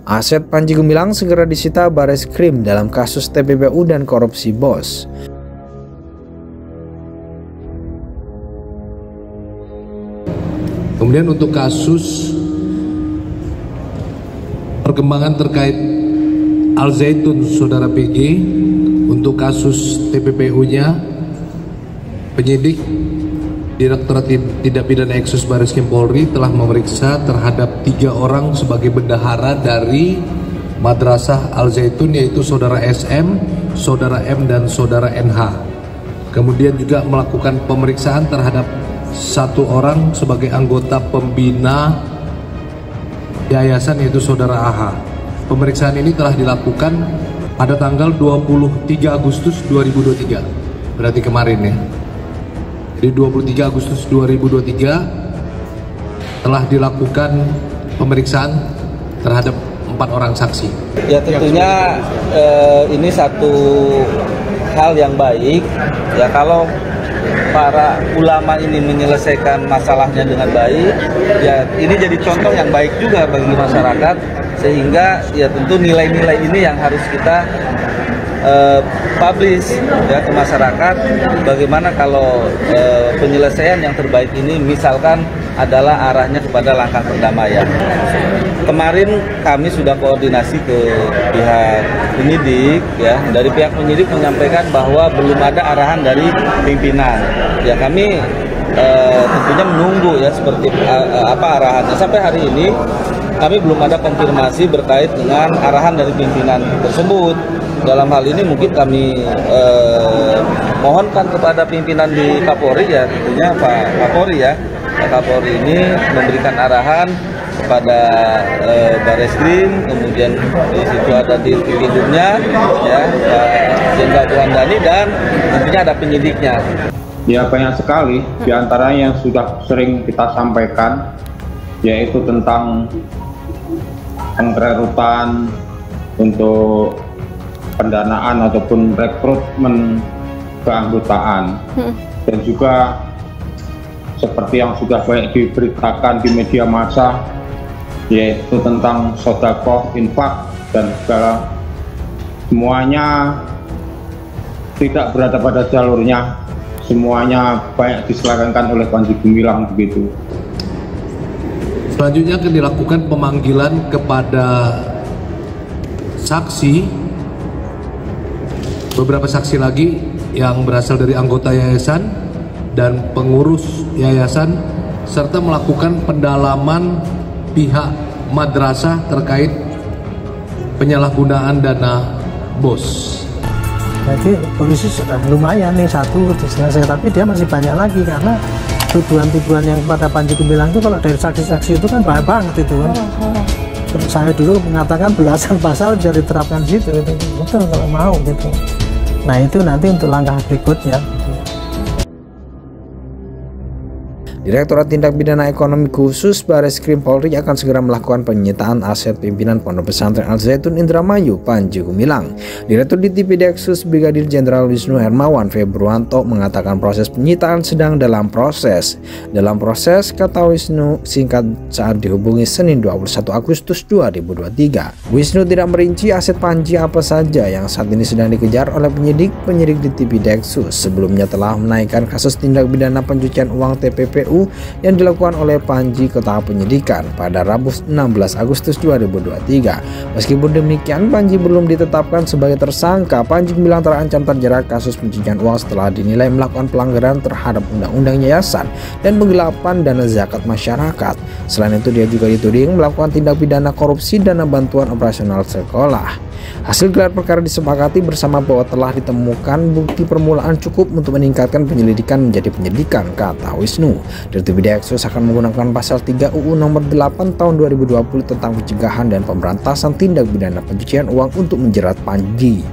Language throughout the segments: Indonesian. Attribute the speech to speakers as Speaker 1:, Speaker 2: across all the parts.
Speaker 1: Aset Panji Gumilang segera disita Bareskrim dalam kasus TPPU dan korupsi BOS.
Speaker 2: Kemudian untuk kasus perkembangan terkait Al Zaitun Saudara PG, untuk kasus TPPU-nya penyidik Direktorat Tindak Pidana Eksus Bareskrim Polri telah memeriksa terhadap 3 orang sebagai bendahara dari Madrasah Al Zaitun, yaitu Saudara SM, Saudara M, dan Saudara NH. Kemudian juga melakukan pemeriksaan terhadap 1 orang sebagai anggota pembina yayasan, yaitu Saudara AH. Pemeriksaan ini telah dilakukan pada tanggal 23 Agustus 2023, berarti kemarin ya. Di 23 Agustus 2023 telah dilakukan pemeriksaan terhadap 4 orang saksi.
Speaker 3: Ya tentunya ini satu hal yang baik ya, kalau para ulama ini menyelesaikan masalahnya dengan baik ya, ini jadi contoh yang baik juga bagi masyarakat, sehingga ya tentu nilai-nilai ini yang harus kita publish ya ke masyarakat. Bagaimana kalau penyelesaian yang terbaik ini misalkan adalah arahnya kepada langkah perdamaian. Kemarin kami sudah koordinasi ke pihak penyidik ya, dari pihak penyidik menyampaikan bahwa belum ada arahan dari pimpinan. Ya kami tentunya menunggu ya seperti apa arahannya. Sampai hari ini kami belum ada konfirmasi berkait dengan arahan dari pimpinan tersebut. Dalam hal ini mungkin kami mohonkan kepada pimpinan di Kapolri ya, tentunya Pak Kapolri ya. Pak Kapolri ini memberikan arahan kepada Bareskrim, kemudian di situ ada di Dirkrimnya ya, Pak Jenderal Tuandani, dan tentunya ada penyidiknya.
Speaker 4: Ya banyak sekali diantaranya yang sudah sering kita sampaikan, yaitu tentang pengrekrutan untuk pendanaan ataupun rekrutmen keanggotaan, dan juga seperti yang sudah banyak diberitakan di media massa, yaitu tentang sedekah, infak, dan segala semuanya tidak berada pada jalurnya, semuanya banyak diselewengkan oleh Panji Gumilang begitu.
Speaker 2: Selanjutnya akan dilakukan pemanggilan kepada saksi, beberapa saksi lagi yang berasal dari anggota yayasan dan pengurus yayasan, serta melakukan pendalaman pihak madrasah terkait penyalahgunaan dana BOS.
Speaker 5: Jadi polisi sudah lumayan nih, satu selesai, tapi dia masih banyak lagi karena tuduhan-tuduhan yang pada Panji Gumilang itu kalau dari saksi-saksi itu kan banyak banget itu kan. Terus saya dulu mengatakan belasan pasal bisa diterapkan di situ, itu betul kalau mau gitu. Nah itu nanti untuk langkah berikutnya.
Speaker 1: Direktorat Tindak Pidana Ekonomi Khusus Bareskrim Polri akan segera melakukan penyitaan aset pimpinan Pondok Pesantren Al Zaitun Indramayu Panji Gumilang. Direktur Ditpideksus Brigadir Jenderal Wisnu Hermawan Februanto mengatakan proses penyitaan sedang dalam proses. Dalam proses, kata Wisnu singkat saat dihubungi Senin 21 Agustus 2023. Wisnu tidak merinci aset Panji apa saja yang saat ini sedang dikejar oleh penyidik Ditpideksus. Sebelumnya telah menaikkan kasus tindak pidana pencucian uang TPPU yang dilakukan oleh Panji ke tahap penyidikan pada Rabu 16 Agustus 2023. Meskipun demikian, Panji belum ditetapkan sebagai tersangka. Panji Gumilang terancam terjerat kasus pencucian uang setelah dinilai melakukan pelanggaran terhadap undang-undang yayasan dan penggelapan dana zakat masyarakat. Selain itu, dia juga dituding melakukan tindak pidana korupsi dana bantuan operasional sekolah. Hasil gelar perkara disepakati bersama bahwa telah ditemukan bukti permulaan cukup untuk meningkatkan penyelidikan menjadi penyidikan, kata Wisnu. Ditpideksus akan menggunakan pasal 3 UU nomor 8 tahun 2020 tentang pencegahan dan pemberantasan tindak pidana pencucian uang untuk menjerat Panji.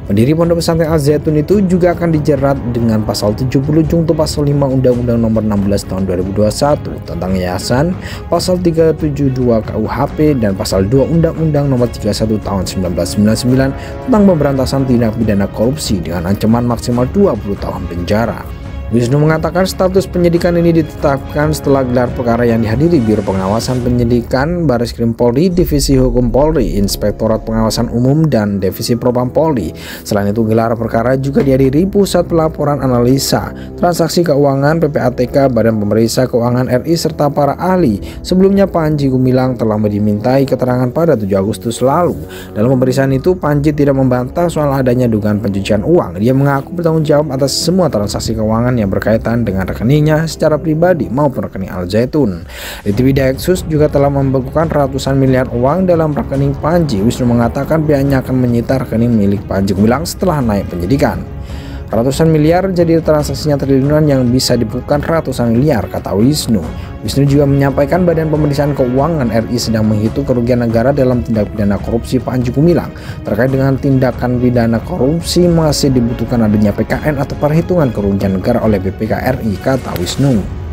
Speaker 1: Pendiri Pondok Pesantren Al Zaitun itu juga akan dijerat dengan pasal 70 junto pasal 5 Undang-Undang nomor 16 tahun 2021 tentang yayasan, pasal 372 KUHP, dan pasal 2 Undang-Undang nomor 31 tahun 1999 tentang pemberantasan tindak pidana korupsi dengan ancaman maksimal 20 tahun penjara. Wisnu mengatakan status penyidikan ini ditetapkan setelah gelar perkara yang dihadiri Biro Pengawasan Penyidikan Bareskrim Polri, Divisi Hukum Polri, Inspektorat Pengawasan Umum, dan Divisi Propam Polri. Selain itu, gelar perkara juga dihadiri Pusat Pelaporan Analisa Transaksi Keuangan PPATK, Badan Pemeriksa Keuangan RI, serta para ahli. Sebelumnya Panji Gumilang telah dimintai keterangan pada 7 Agustus lalu. Dalam pemeriksaan itu, Panji tidak membantah soal adanya dugaan pencucian uang. Dia mengaku bertanggung jawab atas semua transaksi keuangan yang berkaitan dengan rekeningnya secara pribadi maupun rekening Al Zaitun. Ditpidaksus juga telah membekukan ratusan miliar uang dalam rekening Panji. Wisnu mengatakan pihaknya akan menyita rekening milik Panji Gumilang setelah naik penyidikan. Ratusan miliar jadi transaksinya triliunan yang bisa dibukukan ratusan miliar, kata Wisnu. Wisnu juga menyampaikan Badan Pemeriksaan Keuangan RI sedang menghitung kerugian negara dalam tindak pidana korupsi Panji Gumilang. Terkait dengan tindakan pidana korupsi masih dibutuhkan adanya PKN atau perhitungan kerugian negara oleh BPK RI, kata Wisnu.